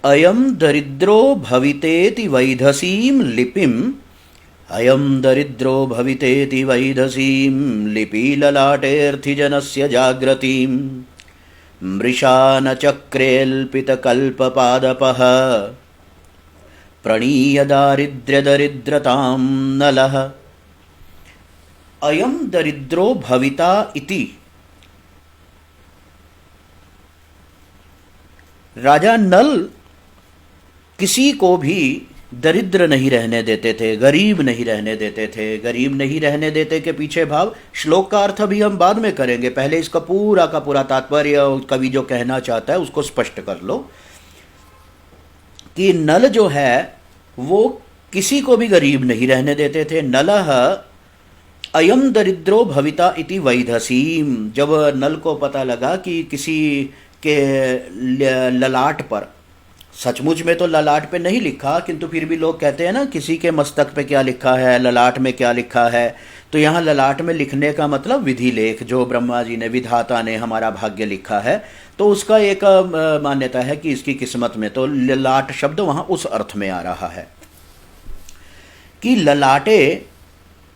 अयं दरिद्रो भवितेति वैधसीं लिपिम् अयं दरिद्रो भवितेति वैधसीं लिपिललाटेऽर्थिजनस्य जाग्रतीं मृषा न चक्रेऽल्पितकल्पपादपः प्रणीय दारिद्र्यदरिद्रतां नलः। अयं दरिद्रो भविता इति। राजा नल किसी को भी दरिद्र नहीं रहने देते थे, गरीब नहीं रहने देते थे। गरीब नहीं रहने देते के पीछे भाव, श्लोक का अर्थ भी हम बाद में करेंगे, पहले इसका पूरा का पूरा तात्पर्य कवि जो कहना चाहता है उसको स्पष्ट कर लो कि नल जो है वो किसी को भी गरीब नहीं रहने देते थे। नलः अयम दरिद्रो भविता इति वैधसीम। जब नल को पता लगा कि किसी के ललाट पर, सचमुच में तो ललाट पे नहीं लिखा किंतु फिर भी लोग कहते हैं ना किसी के मस्तक पे क्या लिखा है, ललाट में क्या लिखा है, तो यहाँ ललाट में लिखने का मतलब विधि लेख, जो ब्रह्मा जी ने, विधाता ने हमारा भाग्य लिखा है, तो उसका एक मान्यता है कि इसकी किस्मत में, तो ललाट शब्द वहाँ उस अर्थ में आ रहा है कि ललाटे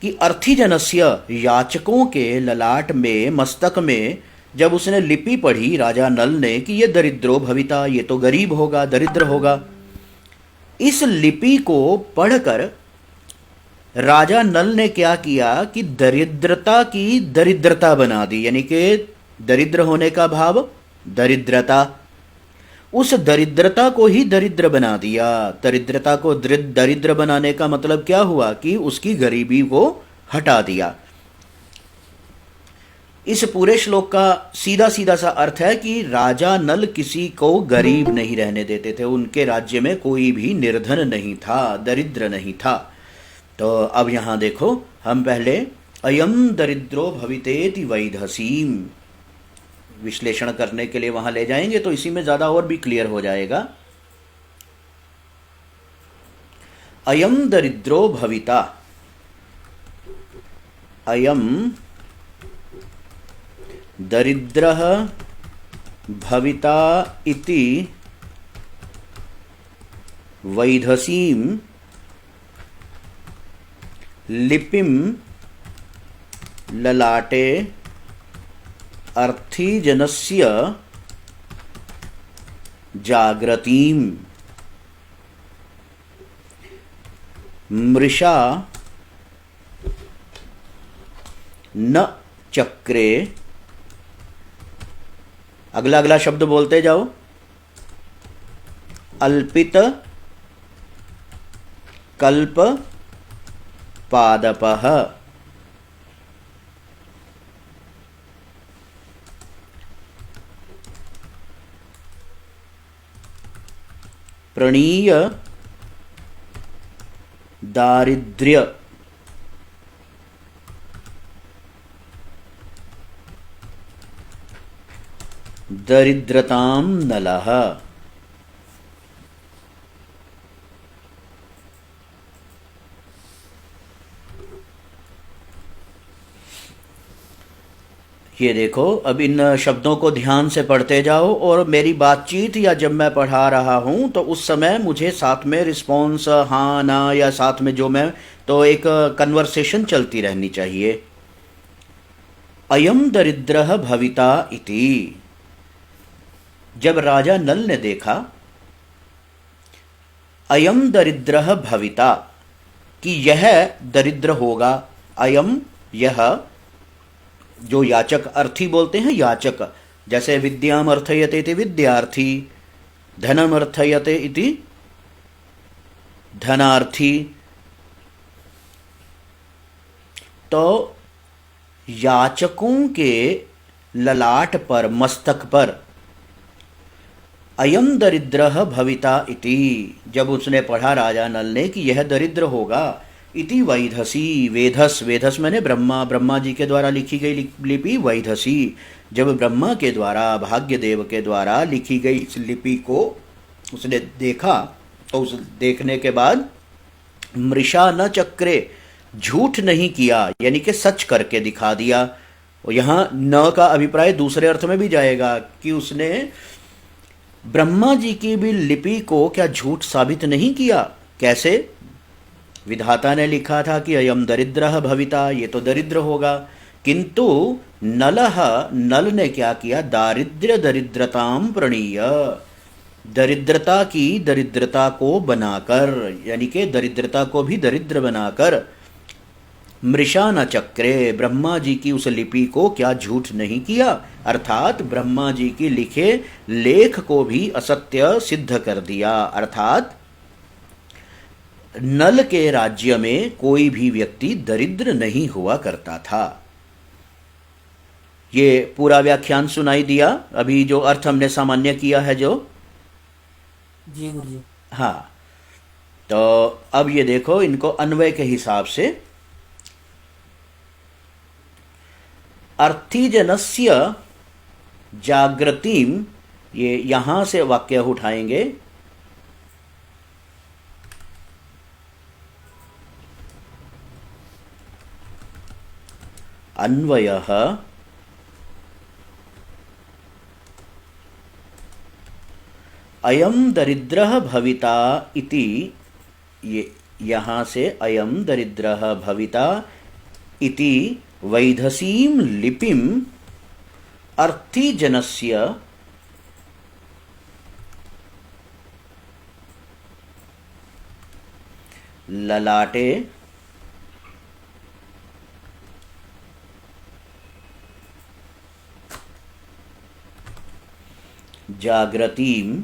कि अर्थीजनस्य, याचकों के ललाट में, मस्तक में जब उसने लिपि पढ़ी राजा नल ने कि ये दरिद्रो भविता, ये तो गरीब होगा, दरिद्र होगा, इस लिपि को पढ़कर राजा नल ने क्या किया कि दरिद्रता की दरिद्रता बना दी, यानी कि दरिद्र होने का भाव दरिद्रता, उस दरिद्रता को ही दरिद्र बना दिया। दरिद्रता को दरिद्र बनाने का मतलब क्या हुआ कि उसकी गरीबी को हटा दिया। इस पूरे श्लोक का सीधा सीधा सा अर्थ है कि राजा नल किसी को गरीब नहीं रहने देते थे, उनके राज्य में कोई भी निर्धन नहीं था, दरिद्र नहीं था। तो अब यहाँ देखो, हम पहले अयम दरिद्रो भवितेति वैधसीम विश्लेषण करने के लिए वहां ले जाएंगे, तो इसी में ज़्यादा और भी क्लियर हो जाएगा। अयम दरिद्रो भविता, अयम दरिद्रः भविता इति वैधसीं लिपिं ललाटे अर्थीजनस्य जाग्रतीं मृषा न चक्रे। अगला अगला शब्द बोलते जाओ। अल्पित कल्प पादपः, प्रणीय दारिद्र्य दरिद्रतां नलः। ये देखो, अब इन शब्दों को ध्यान से पढ़ते जाओ और मेरी बातचीत या जब मैं पढ़ा रहा हूँ तो उस समय मुझे साथ में रिस्पॉन्स हाँ ना, या साथ में जो मैं, तो एक कन्वर्सेशन चलती रहनी चाहिए। अयम दरिद्रः भविता इति। जब राजा नल ने देखा अयम दरिद्रः भविता कि यह दरिद्र होगा, अयम यह, जो याचक, अर्थी बोलते हैं याचक, जैसे विद्याम अर्थयते इति विद्यार्थी, धनम अर्थयते इति धनार्थी, तो याचकों के ललाट पर, मस्तक पर अयम दरिद्रः भविता इति, जब उसने पढ़ा राजा नल ने कि यह दरिद्र होगा, इति वैधसी, वेधस, वेधस मैंने ब्रह्मा, ब्रह्मा जी के द्वारा लिखी गई लिपि वैधसी। जब ब्रह्मा के द्वारा, भाग्य देव के द्वारा लिखी गई इस लिपि को उसने देखा, तो उस देखने के बाद मृषा न चक्रे, झूठ नहीं किया, यानी कि सच करके दिखा दिया। और यहाँ न का अभिप्राय दूसरे अर्थ में भी जाएगा कि उसने ब्रह्मा जी की भी लिपि को क्या झूठ साबित नहीं किया? कैसे? विधाता ने लिखा था कि अयम दरिद्रः भविता, ये तो दरिद्र होगा, किंतु नलः, नल ने क्या किया? दारिद्र्य दरिद्रताम प्रणीय, दरिद्रता की दरिद्रता को बनाकर, यानी कि दरिद्रता को भी दरिद्र बनाकर, मृषा न चक्रे, ब्रह्मा जी की उस लिपि को क्या झूठ नहीं किया, अर्थात ब्रह्मा जी की लिखे लेख को भी असत्य सिद्ध कर दिया। अर्थात नल के राज्य में कोई भी व्यक्ति दरिद्र नहीं हुआ करता था। ये पूरा व्याख्यान सुनाई दिया? अभी जो अर्थ हमने सामान्य किया है जो, जी गुरु जी। हाँ। तो अब ये देखो, इनको अन्वय के हिसाब से, अर्थीजनस्य जागृतिम, ये यहां से वाक्य उठाएंगे, अन्वयः अयम दरिद्रः भविता इति, ये यहाँ से अयम दरिद्रः भविता इति वैधसीम लिपिम अर्थीजनस्य ललाटे जागृतिम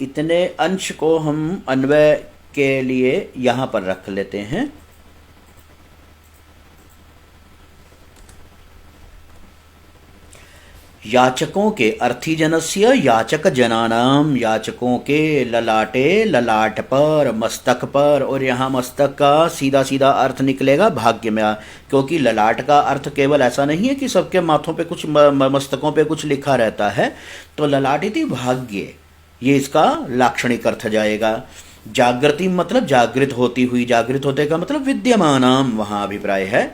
इतने अंश को हम अन्वय के लिए यहां पर रख लेते हैं। याचकों के, अर्थीजनस्य याचक जनानाम, याचकों के ललाटे, ललाट पर, मस्तक पर, और यहाँ मस्तक का सीधा सीधा अर्थ निकलेगा भाग्य में, क्योंकि ललाट का अर्थ केवल ऐसा नहीं है कि सबके माथों पे कुछ मस्तकों पे कुछ लिखा रहता है, तो ललाट इति भाग्य, ये इसका लाक्षणिक अर्थ जाएगा। जागृति मतलब जागृत होती हुई, जागृत होते का मतलब विद्यमानाम, वहाँ अभिप्राय है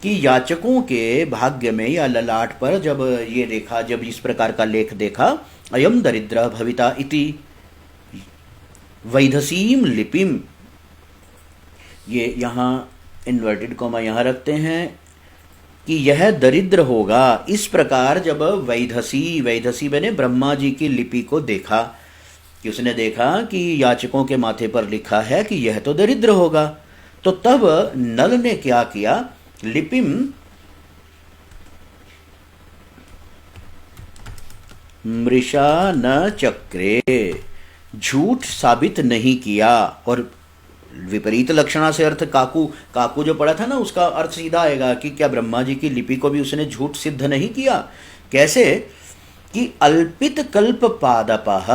कि याचकों के भाग्य में या ललाट पर जब ये देखा, जब इस प्रकार का लेख देखा, अयम दरिद्र भविता इति वैधसीम लिपिम, ये यहाँ इन्वर्टेड कॉमा यहाँ रखते हैं कि यह दरिद्र होगा, इस प्रकार जब वैधसी, वैधसी मैंने ब्रह्मा जी की लिपि को देखा, कि उसने देखा कि याचकों के माथे पर लिखा है कि यह तो दरिद्र होगा, तो तब नल ने क्या किया? लिपिम मृषा न चक्रे, झूठ साबित नहीं किया। और विपरीत लक्षणा से अर्थ काकू, काकू जो पढ़ा था ना, उसका अर्थ सीधा आएगा कि क्या ब्रह्मा जी की लिपि को भी उसने झूठ सिद्ध नहीं किया? कैसे? कि अल्पित कल्प पादपः,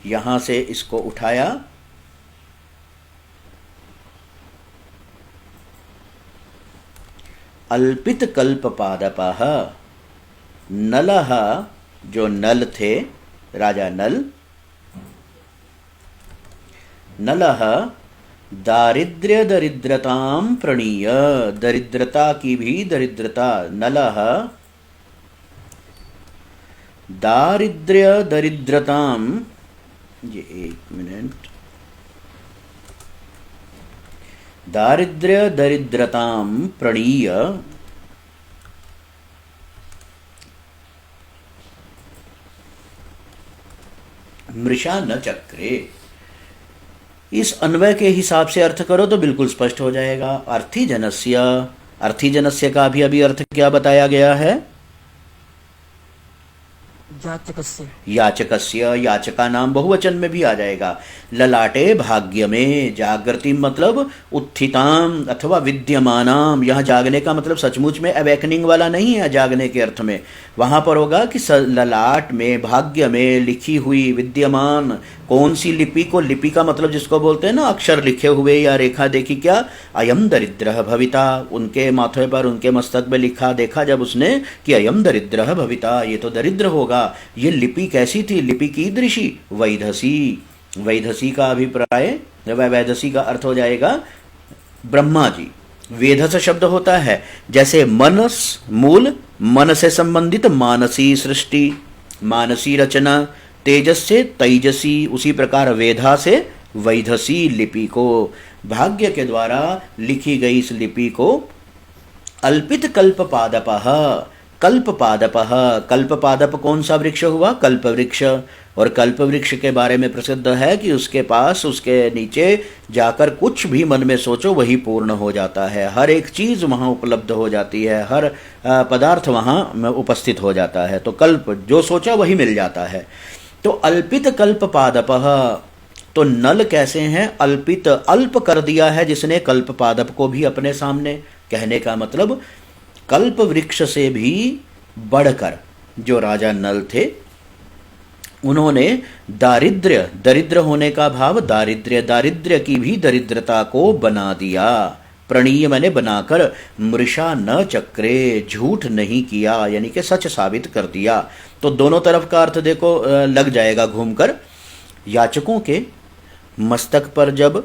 यहां से इसको उठाया, अल्पित कल्प पादपः, नलः, जो नल थे, राजा नल, नलः दारिद्र्य दरिद्रताम प्रणीय, दरिद्रता की भी दरिद्रता, नलः दारिद्र्य दरिद्रताम, ये एक मिनट, दारिद्र्य दरिद्रताम प्रणीय मृषा न चक्रे। इस अन्वय के हिसाब से अर्थ करो तो बिल्कुल स्पष्ट हो जाएगा। अर्थीजनस्य, अर्थीजनस्य का भी अभी अर्थ क्या बताया गया है? याचकस्य, याचकस्य, याचका नाम बहुवचन में भी आ जाएगा। ललाटे भाग्य में, जागृति मतलब उत्थिताम अथवा विद्यमानाम, यहाँ जागने का मतलब सचमुच में अवेकनिंग वाला नहीं है जागने के अर्थ में, वहां पर होगा कि ललाट में, भाग्य में लिखी हुई, विद्यमान, कौन सी लिपि को, लिपि का मतलब जिसको बोलते हैं ना अक्षर लिखे हुए या रेखा देखी, क्या? अयम दरिद्र भविता, उनके माथे पर, उनके मस्तक में लिखा देखा जब उसने कि अयम दरिद्र भविता, ये तो दरिद्र होगा। ये लिपि कैसी थी? लिपि कीदृशी? वैधसी, वैधसी का अभिप्राय वैधसी का अर्थ हो जाएगा ब्रह्मा जी। वेधस शब्द होता है जैसे मनस मूल, मन से संबंधित मानसी सृष्टि, मानसी रचना, तेजस से तेजसी, उसी प्रकार वेधा से वैधसी लिपि को, भाग्य के द्वारा लिखी गई इस लिपि को अल्पित कल्प पादपः, कल्प पादपः, कल्प पादप कौन सा वृक्ष हुआ? कल्प वृक्ष। और कल्प वृक्ष के बारे में प्रसिद्ध है कि उसके पास, उसके नीचे जाकर कुछ भी मन में सोचो वही पूर्ण हो जाता है, हर एक चीज वहां उपलब्ध हो जाती है, हर पदार्थ वहां उपस्थित हो जाता है। तो कल्प, जो सोचा वही मिल जाता है। तो अल्पित कल्प पादपः, तो नल कैसे हैं? अल्पित, अल्प कर दिया है जिसने कल्प पादप को भी अपने सामने। कहने का मतलब कल्प वृक्ष से भी बढ़कर जो राजा नल थे, उन्होंने दारिद्र्य, दरिद्र होने का भाव दारिद्र्य, दारिद्र्य की भी दरिद्रता को बना दिया। प्रणीय मैंने बनाकर, मृषा न चक्रे, झूठ नहीं किया, यानी कि सच साबित कर दिया। तो दोनों तरफ का अर्थ देखो लग जाएगा घूमकर। याचकों के मस्तक पर जब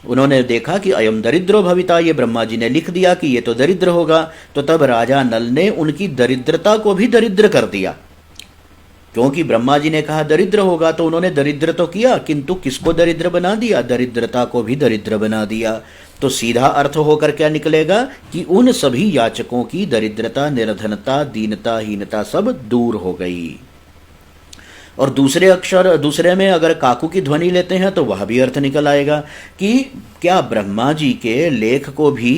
उन्होंने देखा कि अयम दरिद्रो भविता, ये ब्रह्मा जी ने लिख दिया कि ये तो दरिद्र होगा, तो तब राजा नल ने उनकी दरिद्रता को भी दरिद्र कर दिया। क्योंकि ब्रह्मा जी ने कहा दरिद्र होगा, तो उन्होंने दरिद्र तो किया, किंतु किसको दरिद्र बना दिया? दरिद्रता को भी दरिद्र बना दिया। तो सीधा अर्थ होकर क्या निकलेगा कि उन सभी याचकों की दरिद्रता, निर्धनता, दीनता, हीनता सब दूर हो गई। और दूसरे अक्षर, दूसरे में अगर काकू की ध्वनि लेते हैं तो वह भी अर्थ निकल आएगा कि क्या ब्रह्मा जी के लेख को भी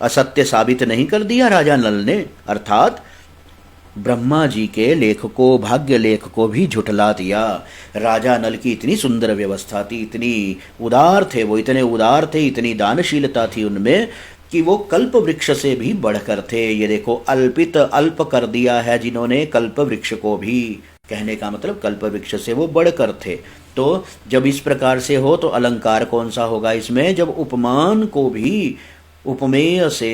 असत्य साबित नहीं कर दिया राजा नल ने? अर्थात ब्रह्मा जी के लेख को, भाग्य लेख को भी झुठला दिया। राजा नल की इतनी सुंदर व्यवस्था थी, इतनी उदार थे वो, इतने उदार थे, इतनी दानशीलता थी उनमें कि वो कल्प वृक्ष से भी बढ़कर थे। ये देखो, अल्पित, अल्प कर दिया है जिन्होंने कल्प वृक्ष को भी। कहने का मतलब कल्प वृक्ष से वो बढ़कर थे। तो जब इस प्रकार से हो तो अलंकार कौन सा होगा इसमें? जब उपमान को भी उपमेय से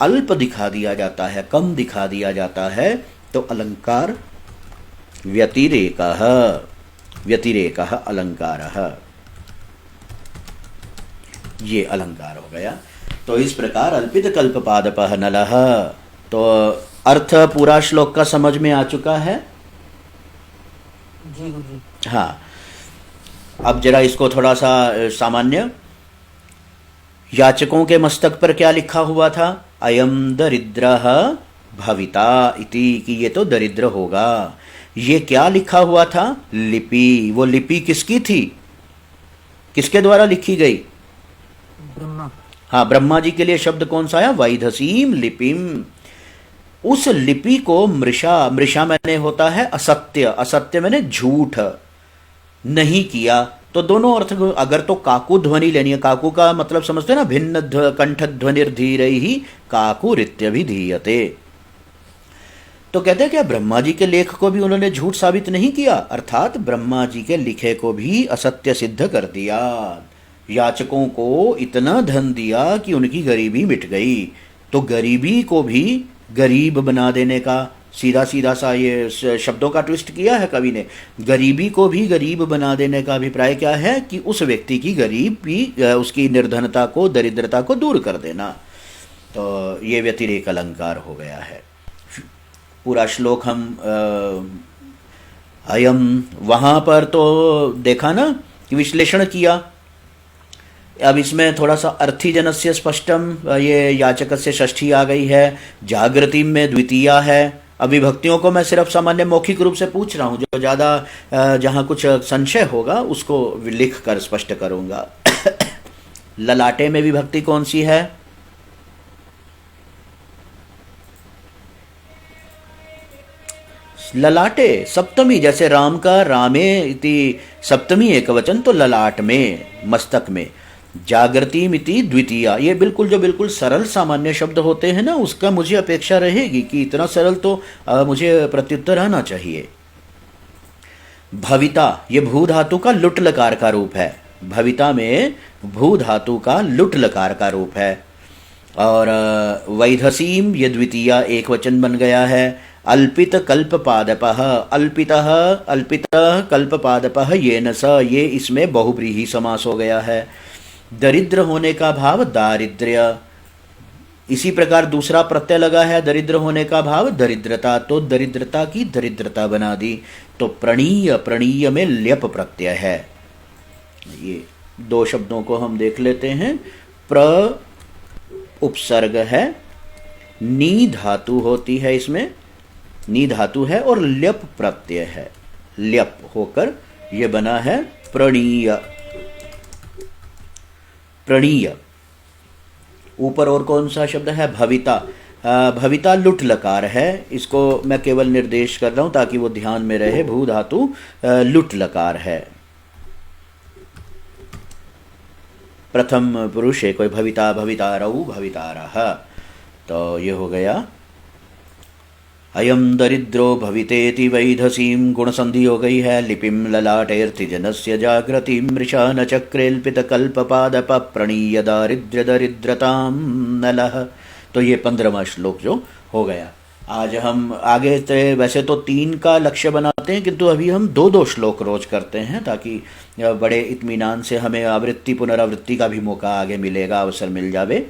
अल्प दिखा दिया जाता है, कम दिखा दिया जाता है, तो अलंकार व्यतिरेकः, व्यतिरेकः अलंकारः, ये अलंकार हो गया। तो इस प्रकार अल्पित कल्प पादपः नलः। तो अर्थ पूरा श्लोक का समझ में आ चुका है? जी गुरुजी। हाँ, अब जरा इसको थोड़ा सा सामान्य। याचकों के मस्तक पर क्या लिखा हुआ था? अयम दरिद्रः भविता इति, कि ये तो दरिद्र होगा। ये क्या लिखा हुआ था? लिपि। वो लिपि किसकी थी? किसके द्वारा लिखी गई? ब्रह्मा। हाँ, ब्रह्मा जी के लिए शब्द कौन सा आया? वैधसीम लिपिम। उस लिपि को मृषा, मृषा मैंने होता है असत्य, असत्य मैंने झूठ, नहीं किया। तो दोनों अर्थ, अगर तो काकू ध्वनि लेनी है, काकू का मतलब समझते हैं ना, भिन्न कंठ ध्वनिर्धीरैहि काकुरित्यभिधीयते। तो कहते हैं क्या ब्रह्मा जी के लेख को भी उन्होंने झूठ साबित नहीं किया? अर्थात ब्रह्मा जी के लिखे को भी असत्य सिद्ध कर दिया। याचकों को इतना धन दिया कि उनकी गरीबी मिट गई। तो गरीबी को भी गरीब बना देने का सीधा सीधा सा ये शब्दों का ट्विस्ट किया है कवि ने। गरीबी को भी गरीब बना देने का अभिप्राय क्या है कि उस व्यक्ति की गरीबी, उसकी निर्धनता को, दरिद्रता को दूर कर देना। तो ये व्यतिरेक अलंकार हो गया है। पूरा श्लोक हम अयम, वहाँ पर तो देखा ना कि विश्लेषण किया। अब इसमें थोड़ा सा अर्थीजनस्य स्पष्टम, ये याचकस्य षष्ठी आ गई है, जागृति में द्वितीया है। अब विभक्तियों को मैं सिर्फ सामान्य मौखिक रूप से पूछ रहा हूँ, जो ज़्यादा जहाँ कुछ संशय होगा उसको लिख कर स्पष्ट करूँगा। ललाटे में विभक्ति कौन सी है? ललाटे सप्तमी, जैसे राम का रामे इति सप्तमी एक वचन, तो ललाट में, मस्तक में। जागृति मिति द्वितीया, ये बिल्कुल जो बिल्कुल सरल सामान्य शब्द होते हैं ना, उसका मुझे अपेक्षा रहेगी कि इतना सरल तो मुझे प्रत्युत्तर आना चाहिए। भविता, ये भू धातु का लुट लकार का रूप है। भविता में भू धातु का लुट लकार का रूप है। और वैधसीम, ये द्वितीया एक वचन बन गया है। अल्पित कल्पपादपः, अल्पितः अल्पितः कल्पपादपः येन स, ये इसमें बहुव्रीहि समास हो गया है। दरिद्र होने का भाव दारिद्र्य, इसी प्रकार दूसरा प्रत्यय लगा है दरिद्र होने का भाव दरिद्रता, तो दरिद्रता की दरिद्रता बना दी। तो प्रणीय, प्रणीय में ल्यप प्रत्यय है। ये दो शब्दों को हम देख लेते हैं। प्र उपसर्ग है, नी धातु होती है इसमें, नी धातु है और ल्यप प्रत्यय है, ल्यप होकर ये बना है प्रणीय। प्रणीय। ऊपर और कौन सा शब्द है? भविता। भविता लुट लकार है, इसको मैं केवल निर्देश कर रहा हूं ताकि वो ध्यान में रहे। भू धातु लुट लकार है। प्रथम पुरुष है कोई, भविता भवितारऊ भवितारः, तो ये हो गया। अयम दरिद्रो भवितेति वैधसीम, गुण संधि हो गई है। लिपिम ललाटेर्थिजनस्य जागृति मृषा न चक्रेल्पित कल्पपादप प्रणीय दारिद्र्य दरिद्रताम नलः। तो ये 15वां श्लोक जो हो गया। आज हम आगे वैसे तो 3 का लक्ष्य बनाते हैं, किंतु अभी हम 2-2 श्लोक रोज करते हैं ताकि बड़े इत्मीनान से हमें आवृत्ति पुनरावृत्ति का भी मौका आगे मिलेगा, अवसर मिल जावे।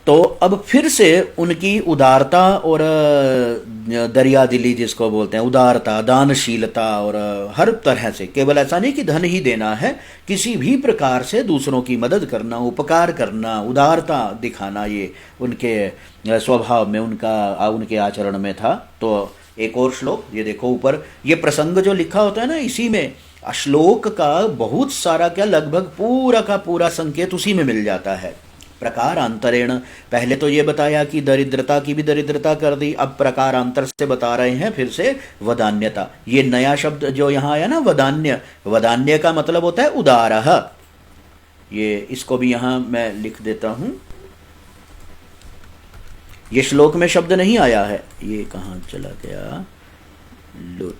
तो अब फिर से उनकी उदारता और दरिया दिली जिसको बोलते हैं, उदारता, दानशीलता, और हर तरह से, केवल ऐसा नहीं कि धन ही देना है, किसी भी प्रकार से दूसरों की मदद करना, उपकार करना, उदारता दिखाना, ये उनके स्वभाव में, उनके आचरण में था। तो एक और श्लोक ये देखो ऊपर, ये प्रसंग जो लिखा होता है ना, इसी में श्लोक का बहुत सारा क्या, लगभग पूरा का पूरा संकेत उसी में मिल जाता है। प्रकारांतरेण, पहले तो ये बताया कि दरिद्रता की भी दरिद्रता कर दी, अब प्रकारांतर से बता रहे हैं फिर से वदान्यता। ये नया शब्द जो यहाँ आया ना, वदान्य, वदान्य का मतलब होता है उदारः। ये इसको भी यहाँ मैं लिख देता हूं। ये श्लोक में शब्द नहीं आया है, ये कहाँ चला गया, लुट,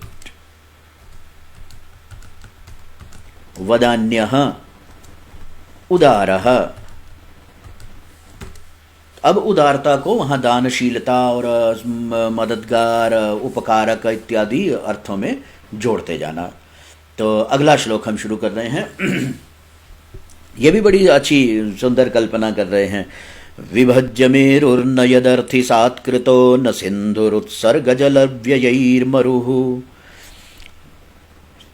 वदान्यः उदारः। अब उदारता को वहाँ दानशीलता और मददगार, उपकारक इत्यादि अर्थों में जोड़ते जाना। तो अगला श्लोक हम शुरू कर रहे हैं। ये भी बड़ी अच्छी सुंदर कल्पना कर रहे हैं। विभज्य मेरुर्न यदर्थि सात्कृतो न सिंधुरुत्सर्गजलव्ययैर्मरुः।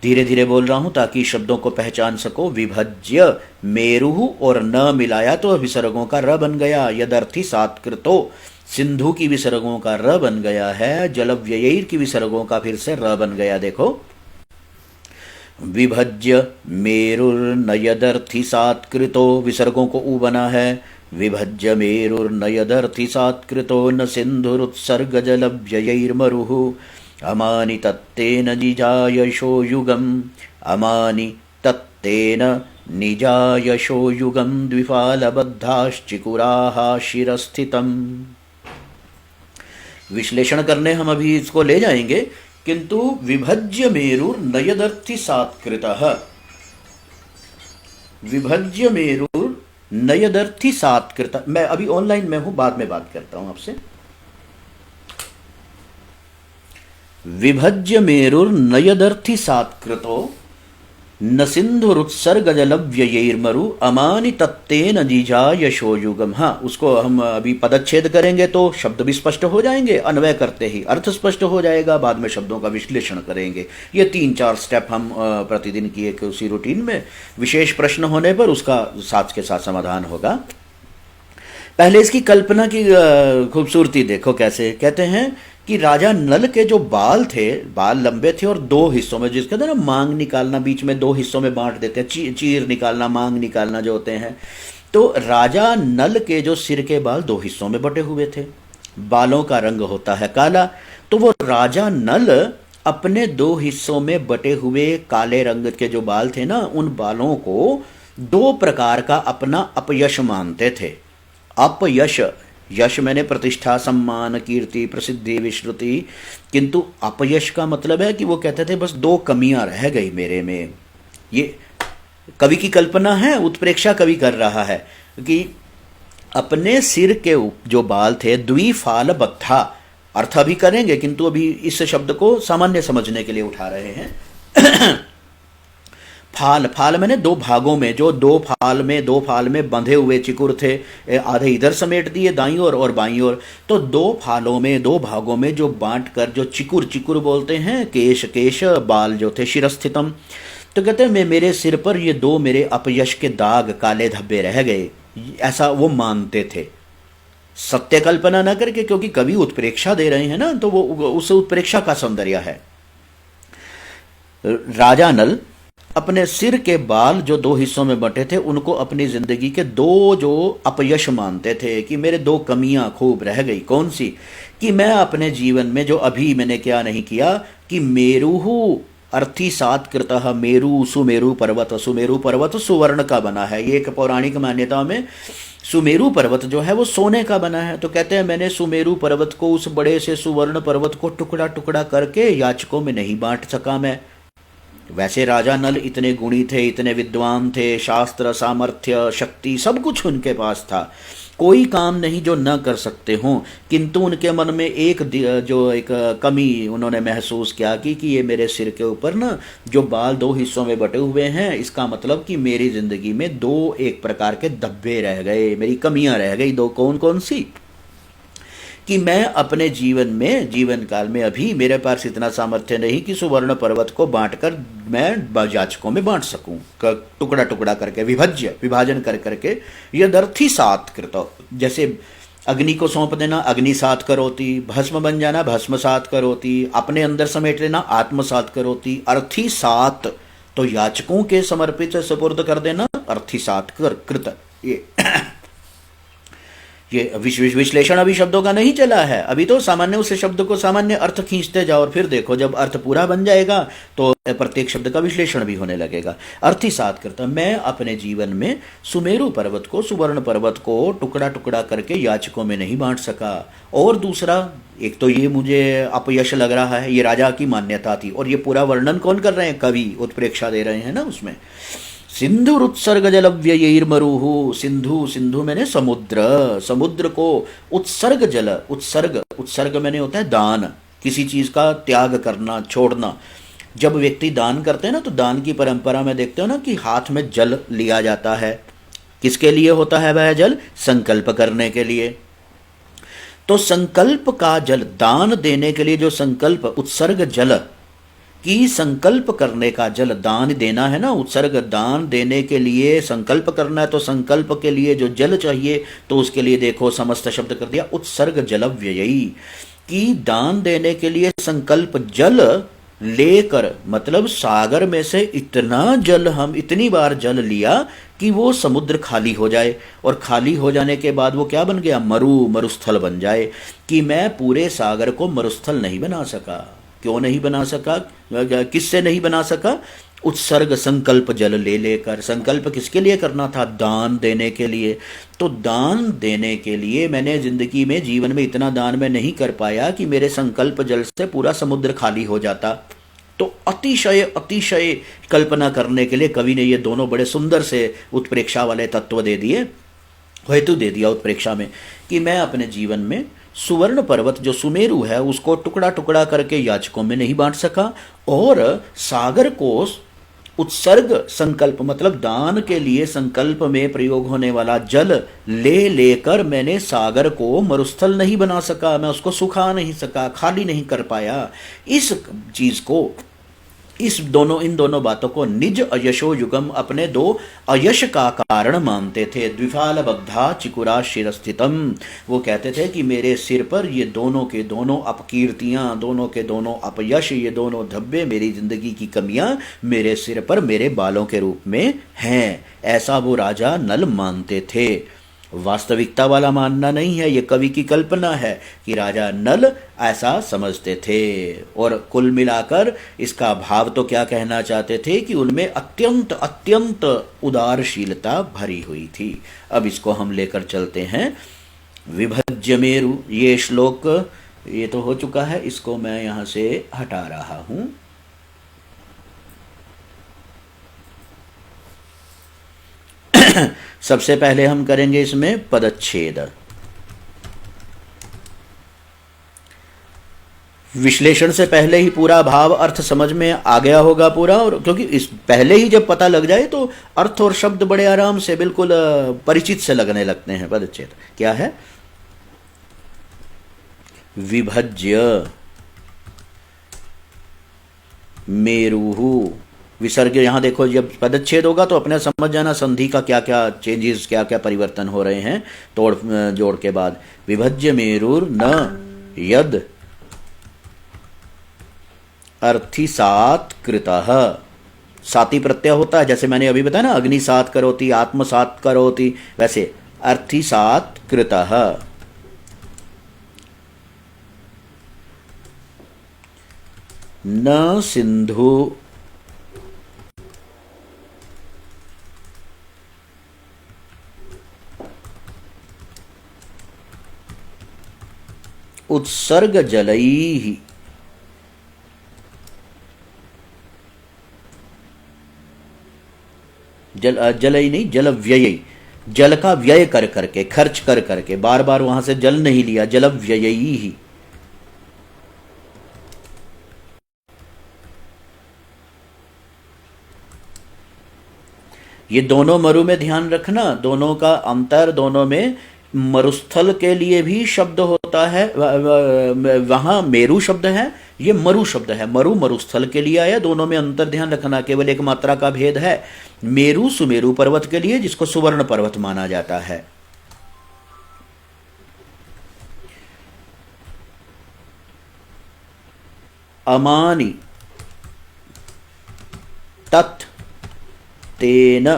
धीरे धीरे बोल रहा हूं ताकि शब्दों को पहचान सको। विभज्य मेरुः और न मिलाया तो विसर्गों का र बन गया। यदर्थि सात्कृतो, सिंधु की विसर्गों का र बन गया है। जलव्ययैर की विसर्गों का फिर से र बन गया। देखो, विभज्य मेरुर्न यदर्थि सात्कृतो, विसर्गों को उ बना है। विभज्य मेरुर्न यदर्थि सात्कृतो न सिंधुरुत्सर्गजलव्ययैर्मरुः। अमानि तत्तेन निजायशो युगम्, अमानि तत्तेन निजायशो युगम् द्विफालबद्धाश्चिकुराः शिरस्थितम्। विश्लेषण करने हम अभी इसको ले जाएंगे, किंतु विभज्य मेरुर्नयदर्थि सात्कृतः, विभज्य मेरुर्नयदर्थि सात्कृतः। मैं अभी ऑनलाइन में हूं, बाद में बात करता हूं आपसे। विभज्य मेरुर्नयदर्थि सात्कृतो न सिंधुरुत्सर्गजलव्ययैर्मरु अमानि तत्तेन निजायशो युगम्। हाँ, उसको हम अभी पदच्छेद करेंगे तो शब्द भी स्पष्ट हो जाएंगे, अन्वय करते ही अर्थ स्पष्ट हो जाएगा, बाद में शब्दों का विश्लेषण करेंगे। ये 3-4 स्टेप हम प्रतिदिन की एक उसी रूटीन में, विशेष प्रश्न होने पर उसका साथ के साथ समाधान होगा। पहले इसकी कल्पना की खूबसूरती देखो कैसे। कहते हैं कि राजा नल के जो बाल थे, बाल लंबे थे और 2 हिस्सों में, जिसके अंदर ना मांग निकालना, बीच में 2 हिस्सों में बांट देते हैं, चीर निकालना, मांग निकालना जो होते हैं। तो राजा नल के जो सिर के बाल 2 हिस्सों में बटे हुए थे, बालों का रंग होता है काला। तो वो राजा नल अपने 2 हिस्सों में बटे हुए काले रंग के जो बाल थे ना, उन बालों को 2 प्रकार का अपना अपयश मानते थे। अपयश, यश मैंने प्रतिष्ठा, सम्मान, कीर्ति, प्रसिद्धि, विश्रुति, किंतु अपयश का मतलब है कि वो कहते थे बस 2 कमियां रह गई मेरे में। ये कवि की कल्पना है, उत्प्रेक्षा कवि कर रहा है कि अपने सिर के जो बाल थे द्विफाल बद्धा, अर्थ अभी करेंगे किंतु अभी इस शब्द को सामान्य समझने के लिए उठा रहे हैं। फाल, फाल मैंने दो भागों में, जो दो फाल में बंधे हुए चिकुर थे, आधे इधर समेट दिए दाईं ओर और बाईं ओर, तो दो फालों में, दो भागों में जो बांट कर जो चिकुर, चिकुर बोलते हैं, केश, केश बाल जो थे शिरस्थितम। तो कहते हैं मेरे सिर पर ये दो मेरे अपयश के दाग, काले धब्बे रह गए, ऐसा वो मानते थे, सत्य कल्पना न करके, क्योंकि कवि उत्प्रेक्षा दे रहे हैं ना, तो वो उस उत्प्रेक्षा का सौंदर्य है। राजा नल अपने सिर के बाल जो दो हिस्सों में बंटे थे उनको अपनी जिंदगी के दो जो अपयश मानते थे कि मेरे दो कमियां खूब रह गई। कौन सी? कि मैं अपने जीवन में जो अभी मैंने क्या नहीं किया, कि मेरुहु अर्थी सात कृतः, मेरु सुमेरु पर्वत, सुमेरु पर्वत सुवर्ण का बना है, ये एक पौराणिक मान्यता में सुमेरु पर्वत जो है वो सोने का बना है। तो कहते हैं मैंने सुमेरु पर्वत को, उस बड़े से सुवर्ण पर्वत को टुकड़ा टुकड़ा करके याचकों में नहीं बांट सका मैं। वैसे राजा नल इतने गुणी थे, इतने विद्वान थे, शास्त्र, सामर्थ्य, शक्ति सब कुछ उनके पास था, कोई काम नहीं जो न कर सकते हों, किंतु उनके मन में एक कमी उन्होंने महसूस किया कि ये मेरे सिर के ऊपर ना जो बाल दो हिस्सों में बटे हुए हैं, इसका मतलब कि मेरी जिंदगी में दो एक प्रकार के धब्बे रह गए, मेरी कमियां रह गई। दो कौन कौन सी? कि मैं अपने जीवन काल में अभी मेरे पास इतना सामर्थ्य नहीं कि सुवर्ण पर्वत को बांटकर मैं याचकों में बांट सकूं, टुकड़ा टुकड़ा करके, विभाजन कर करके। यदर्थी सात कृतो, जैसे अग्नि को सौंप देना, अग्नि सात करोती, भस्म बन जाना, भस्म सात करोती, अपने अंदर समेट लेना, आत्म सात करोती, अर्थी सात, तो याचकों के समर्पित सुपुर्द कर देना, अर्थी सात कृत। ये विश्लेषण अभी शब्दों का नहीं चला है, अभी तो सामान्य उस शब्द को सामान्य अर्थ खींचते जाओ और फिर देखो जब अर्थ पूरा बन जाएगा तो प्रत्येक शब्द का विश्लेषण भी होने लगेगा। अर्थी सात करता, मैं अपने जीवन में सुमेरु पर्वत को, सुवर्ण पर्वत को टुकड़ा टुकड़ा करके याचकों में नहीं बांट सका। और दूसरा, एक तो ये मुझे अपयश लग रहा है, ये राजा की मान्यता थी, और ये पूरा वर्णन कौन कर रहे हैं? कवि उत्प्रेक्षा दे रहे हैं ना उसमें। सिंधुरुत्सर्ग जलव्ययैर्मरुहु, सिंधु, सिंधु मैंने समुद्र, समुद्र को उत्सर्ग जल, उत्सर्ग मैंने होता है दान, किसी चीज का त्याग करना, छोड़ना। जब व्यक्ति दान करते हैं ना, तो दान की परंपरा में देखते हो ना कि हाथ में जल लिया जाता है, किसके लिए होता है वह जल? संकल्प करने के लिए। तो संकल्प का जल, दान देने के लिए जो संकल्प, उत्सर्ग जल कि संकल्प करने का जल, दान देना है ना, उत्सर्ग दान देने के लिए संकल्प करना है, तो संकल्प के लिए जो जल चाहिए, तो उसके लिए देखो समस्त शब्द कर दिया उत्सर्ग जल व्ययी, कि दान देने के लिए संकल्प जल लेकर, मतलब सागर में से इतना जल, हम इतनी बार जल लिया कि वो समुद्र खाली हो जाए, और खाली हो जाने के बाद वो क्या बन गया? मरुस्थल बन जाए। कि मैं पूरे सागर को मरुस्थल नहीं बना सका। क्यों नहीं बना सका? किससे नहीं बना सका? उत्सर्ग संकल्प जल ले लेकर। संकल्प किसके लिए करना था? दान देने के लिए। तो दान देने के लिए मैंने जिंदगी में, जीवन में इतना दान मैं नहीं कर पाया कि मेरे संकल्प जल से पूरा समुद्र खाली हो जाता। तो अतिशय अतिशय कल्पना करने के लिए कवि ने ये दोनों बड़े सुंदर से उत्प्रेक्षा वाले तत्व दे दिए, हेतु दे दिया उत्प्रेक्षा में, कि मैं अपने जीवन में सुवर्ण पर्वत जो सुमेरु है उसको टुकड़ा टुकड़ा करके याचकों में नहीं बांट सका, और सागर को उत्सर्ग संकल्प, मतलब दान के लिए संकल्प में प्रयोग होने वाला जल ले लेकर मैंने सागर को मरुस्थल नहीं बना सका, मैं उसको सुखा नहीं सका, खाली नहीं कर पाया। इस चीज को, इन दोनों बातों को निज अयशो युगम, अपने दो अयश का कारण मानते थे। द्विफाल बद्धा चिकुरा शिरस्थितम, वो कहते थे कि मेरे सिर पर ये दोनों के दोनों अपकीर्तियां, दोनों के दोनों अपयश, ये दोनों धब्बे, मेरी जिंदगी की कमियां मेरे सिर पर मेरे बालों के रूप में हैं। ऐसा वो राजा नल मानते थे। वास्तविकता वाला मानना नहीं है, ये कवि की कल्पना है कि राजा नल ऐसा समझते थे। और कुल मिलाकर इसका भाव तो क्या कहना चाहते थे कि उनमें अत्यंत अत्यंत उदारशीलता भरी हुई थी। अब इसको हम लेकर चलते हैं विभज्य मेरु। ये श्लोक ये तो हो चुका है, इसको मैं यहां से हटा रहा हूं। सबसे पहले हम करेंगे इसमें पदच्छेद। विश्लेषण से पहले ही पूरा भाव अर्थ समझ में आ गया होगा पूरा, और क्योंकि इस पहले ही जब पता लग जाए तो अर्थ और शब्द बड़े आराम से बिल्कुल परिचित से लगने लगते हैं। पदच्छेद क्या है? विभज्य मेरुहु। विसर्ग, यहां देखो जब पदच्छेद होगा तो अपने समझ जाना संधि का क्या क्या चेंजेस, क्या क्या परिवर्तन हो रहे हैं तोड़ जोड़ के बाद। विभज्य मेरुर न यद अर्थीसात कृतः। साती प्रत्यय होता है, जैसे मैंने अभी बताया ना, अग्निसात करोति, आत्मसात करोति, वैसे अर्थीसात कृतः। न सिंधु उत्सर्ग जलैहि। जल ही नहीं, जल व्यय, जल का व्यय कर करके, खर्च कर करके, बार बार वहां से जल नहीं लिया, जल व्यय ही। ये दोनों मरु में ध्यान रखना, दोनों का अंतर, दोनों में मरुस्थल के लिए भी शब्द होता है, वहां मेरु शब्द है, ये मरु शब्द है। मरु मरुस्थल के लिए आया, दोनों में अंतर ध्यान रखना, केवल एक मात्रा का भेद है। मेरु सुमेरु पर्वत के लिए, जिसको सुवर्ण पर्वत माना जाता है। अमानि तत् तेन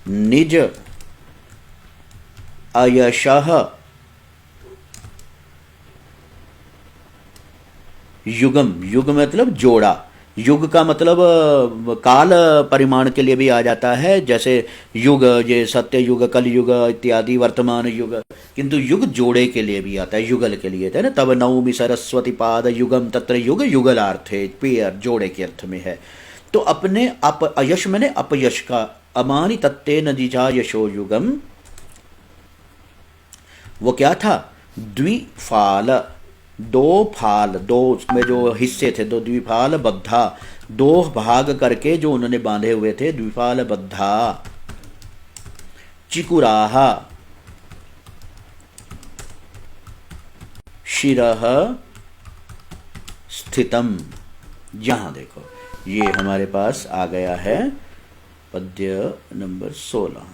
निज अयशः युगम। युग मतलब जोड़ा, युग का मतलब काल परिमाण के लिए भी आ जाता है, जैसे युग, ये सत्य युग, कल युग इत्यादि, वर्तमान युग, किंतु युग जोड़े के लिए भी आता है, युगल के लिए है ना। तब नवमी सरस्वती पाद युगम तत्र युग, युगलार्थे, पेयर जोड़े के अर्थ में है। तो अपने अयश मैंने अपयश का, अमानि तत्ते न जिजा यशो युगम, वो क्या था? द्विफाल, दो फाल, दो उसमें जो हिस्से थे, दो द्विफाल बद्धा, दो भाग करके जो उन्होंने बांधे हुए थे, द्विफाल बद्धा चिकुराहा शिरः स्थितम। यहां देखो, ये हमारे पास आ गया है पद्य नंबर 16।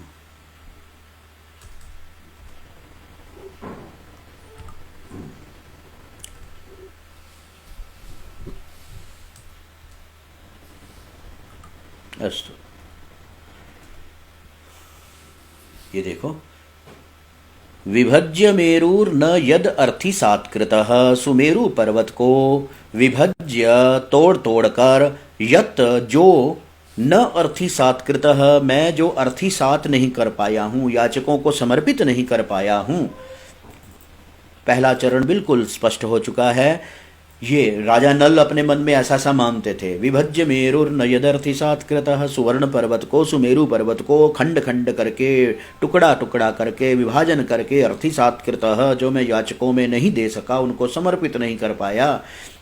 अस्तु, ये देखो, विभज्य मेरुर न यद अर्थी सात्कृतः। सुमेरु पर्वत को विभज्य तोड़ तोड़ कर, यत जो, न अर्थी सात्कृतः मैं जो अर्थी सात नहीं कर पाया हूं, याचकों को समर्पित नहीं कर पाया हूं। पहला चरण बिल्कुल स्पष्ट हो चुका है। ये राजा नल अपने मन में ऐसा सा मानते थे। विभज्य मेरुर न यदर्थी सात्कृतः, सुवर्ण पर्वत को, सुमेरु पर्वत को खंड खंड करके, टुकड़ा टुकड़ा करके, विभाजन करके, अर्थी सात्कृतः जो मैं याचकों में नहीं दे सका, उनको समर्पित नहीं कर पाया।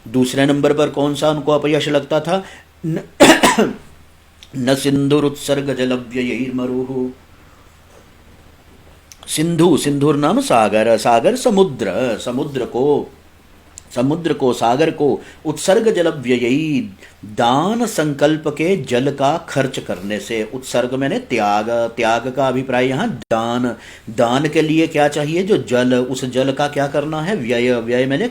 दूसरे नंबर पर कौन सा उनको अपयश लगता था? न सिंधुरुत्सर्ग जलव्ययैर्मरुः। सिंधु, सिंधुर नाम सागर, सागर समुद्र, समुद्र को, सागर को, उत्सर्ग जल व्ययी दान संकल्प के जल का खर्च करने से। उत्सर्ग मैंने त्याग, त्याग का अभिप्राय यहाँ दान, दान के लिए क्या चाहिए? जो जल, उस जल का क्या करना है? व्यय, व्यय मैंने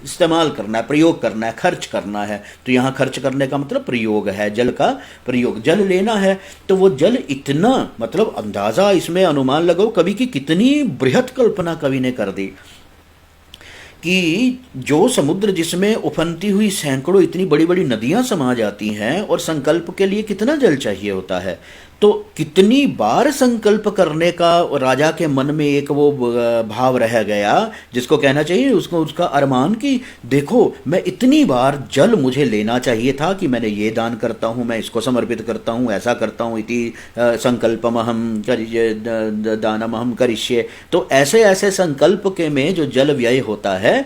इस्तेमाल करना है, प्रयोग करना है, खर्च करना है। तो यहाँ खर्च करने का मतलब प्रयोग है, जल का प्रयोग, जल लेना है। तो वो जल इतना, मतलब अंदाजा इसमें अनुमान लगाओ कवि की कितनी बृहत कल्पना कवि ने कर दी, कि जो समुद्र जिसमें उफनती हुई सैकड़ों इतनी बड़ी बड़ी नदियां समा जाती हैं, और संकल्प के लिए कितना जल चाहिए होता है। तो कितनी बार संकल्प करने का राजा के मन में एक वो भाव रह गया, जिसको कहना चाहिए उसको उसका अरमान कि देखो मैं इतनी बार जल मुझे लेना चाहिए था कि मैंने ये दान करता हूँ, मैं इसको समर्पित करता हूँ, ऐसा करता हूँ, इति संकल्पमहम करिष्ये दानमहम करिष्ये। तो ऐसे ऐसे संकल्प के में जो जल व्यय होता है,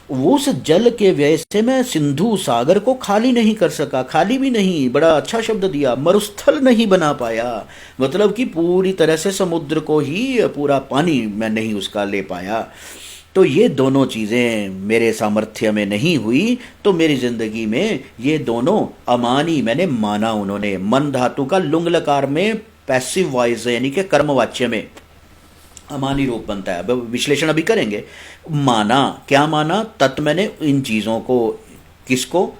वो उस जल के व्यय से मैं सिंधु सागर को खाली नहीं कर सका, खाली भी नहीं, बड़ा अच्छा शब्द दिया, मरुस्थल नहीं बना पाया, मतलब कि पूरी तरह से समुद्र को ही पूरा पानी मैं नहीं उसका ले पाया। तो ये दोनों चीज़ें मेरे सामर्थ्य में नहीं हुई, तो मेरी जिंदगी में ये दोनों अमानी मैंने माना। उन्होंने मन धातु का लुंग लकार में पैसिव वॉइस यानी कि कर्मवाच्य में अमानी रूप बनता है। अब विश्लेषण अभी करेंगे। माना, क्या माना? तत् मैंने इन चीज़ों को, किसको?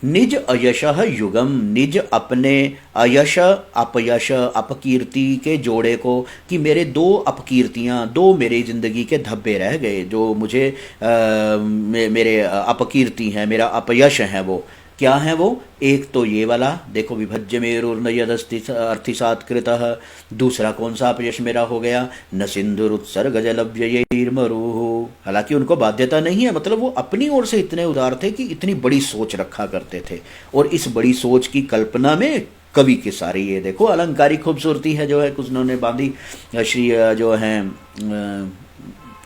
निज अयशः युगम, निज अपने अयश अपयश अपकीर्ति के जोड़े को, कि मेरे दो अपकीर्तियाँ, दो मेरी जिंदगी के धब्बे रह गए जो मुझे मेरे अपकीर्ति हैं, मेरा अपयश है। वो क्या है? वो एक तो ये वाला देखो, विभज्य मेरुर्नयदस्ति अर्थिसात्कृतः। दूसरा कौन सा अपयश मेरा हो गया? न सिंधुरुत्सर्ग जलव्ययैर्मरुः। हालांकि उनको बाध्यता नहीं है, मतलब वो अपनी ओर से इतने उदार थे कि इतनी बड़ी सोच रखा करते थे, और इस बड़ी सोच की कल्पना में कवि की सारी ये देखो अलंकारिक खूबसूरती है जो है कुछ उन्होंने बांधी। श्री जो हैं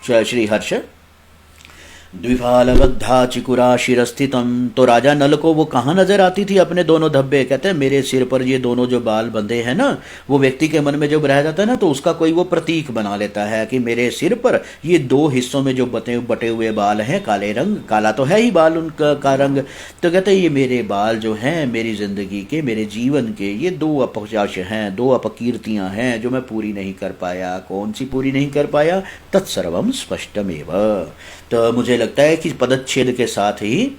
श्री हर्ष द्विफालबद्धा चिकुरा शिरस्थितम। तो राजा नल को वो कहाँ नजर आती थी? अपने दोनों धब्बे। कहते हैं मेरे सिर पर ये दोनों जो बाल बंधे हैं ना, वो व्यक्ति के मन में जब रह जाता है ना, तो उसका कोई वो प्रतीक बना लेता है कि मेरे सिर पर ये दो हिस्सों में जो बटे हुए बाल हैं, काले रंग, काला तो है ही बाल उनका का रंग। तो कहते हैं ये मेरे बाल जो हैं मेरी जिंदगी के, मेरे जीवन के, ये दो अपयश हैं, दो अपकीर्तियां हैं जो मैं पूरी नहीं कर पाया। कौन सी पूरी नहीं कर पाया? तत्सर्वम स्पष्टमेव। तो मुझे लगता है कि पदच्छेद के साथ ही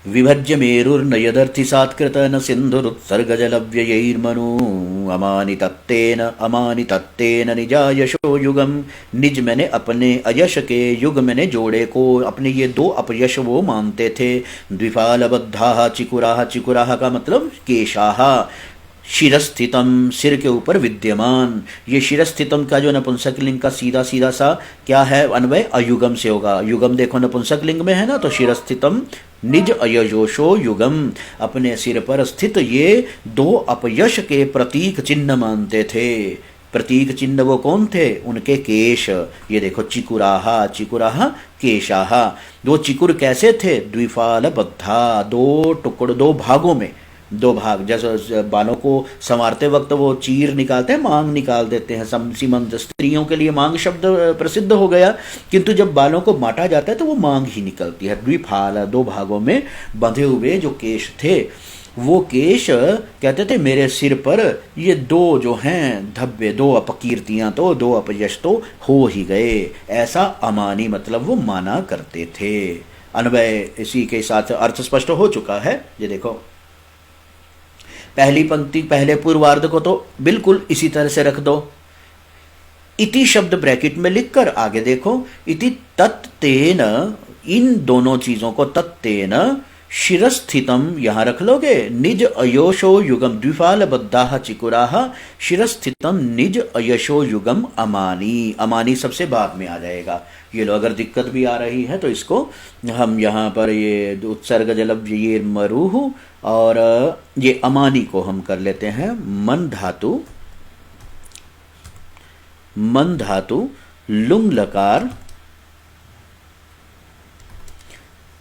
विभज्य मेरुर्नयदर्थि सात्कृत न सिंधुरुत्सर्ग जलव्ययैर्मनु अमानि तत्तेन निजायशो युगम। निज मैंने अपने अयश के, युग मैंने जोड़े को, अपने ये दो अपयश वो मानते थे। द्विफालबद्धा चिकुराह, चिकुराह का मतलब केशाह, शिरस्थितम सिर के ऊपर विद्यमान। ये शिरस्थितम का जो नपुंसक लिंग का सीधा सीधा सा क्या है अन्वय? अयुगम से होगा। युगम देखो नपुंसक लिंग में है ना, तो शिरस्थितम निज अयजोशो युगम, अपने सिर पर स्थित ये दो अपयश के प्रतीक चिन्ह मानते थे। प्रतीक चिन्ह वो कौन थे? उनके केश। ये देखो चिकुराहा, चिकुराहा केशाहा। दो चिकुर कैसे थे? द्विफाल बद्धा, दो टुकड़, दो भागों में, दो भाग। जैसे बालों को संवारते वक्त वो चीर निकालते हैं, मांग निकाल देते हैं, सीमंत स्त्रियों के लिए मांग शब्द प्रसिद्ध हो गया, किंतु जब बालों को बांटा जाता है तो वो मांग ही निकलती है। द्विफाल, दो भागों में बंधे हुए जो केश थे, वो केश कहते थे मेरे सिर पर ये दो जो हैं धब्बे, दो अपकीर्तियां, तो दो अपयश तो हो ही गए। ऐसा अमानी मतलब वो माना करते थे। अन्वय इसी के साथ अर्थ स्पष्ट हो चुका है। ये देखो पहली पंक्ति, पहले पूर्वार्ध को तो बिल्कुल इसी तरह से रख दो। इति शब्द ब्रैकेट में लिखकर आगे देखो, इति तत्तेन, इन दोनों चीजों को तत्तेन शिरस्थितम यहां रख लोगे। निज अयोशो युगम द्विफाल बद्धा चिकुराह शिरस्थितम निज अयशो युगम अमानी। अमानी सबसे बाद में आ जाएगा। ये लो, अगर दिक्कत भी आ रही है तो इसको हम यहाँ पर ये उत्सर्ग जलव्ययैर मरुः और ये अमानी को हम कर लेते हैं मन धातु, मन धातु लुंग लकार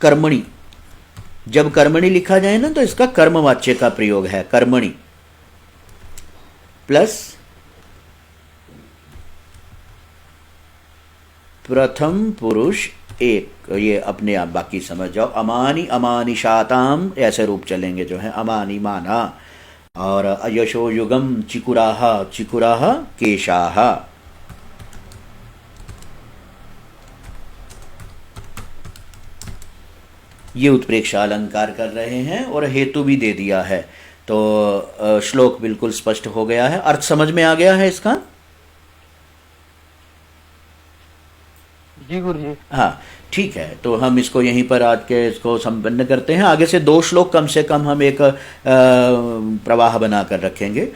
कर्मणि। जब कर्मणि लिखा जाए ना तो इसका कर्मवाच्य का प्रयोग है, कर्मणि प्लस प्रथम पुरुष एक। ये अपने आप बाकी समझ जाओ। अमानी अमानी शाताम ऐसे रूप चलेंगे जो है, अमानी माना। और अयशो युगम चिकुराह, चिकुराह केशाह। ये उत्प्रेक्षा अलंकार कर रहे हैं और हेतु भी दे दिया है। तो श्लोक बिल्कुल स्पष्ट हो गया है। अर्थ समझ में आ गया है इसका? जी गुरु जी। हाँ, ठीक है, तो हम इसको यहीं पर आज के इसको संपन्न करते हैं। आगे से 2 श्लोक कम से कम हम एक प्रवाह बनाकर रखेंगे।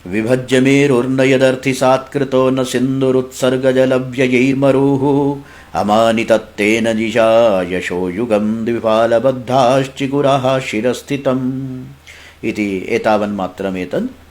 विभज्य मेरुर्नयदर्थि सात्कृतो न सिन्धुरुत्सर्गजलव्ययैर्मरुः अमानितत्तेन जिषा यशो युगं द्विपालबद्धाश्चिकुराः शिरस्थितम् इति एतावन्मात्रमेतत्।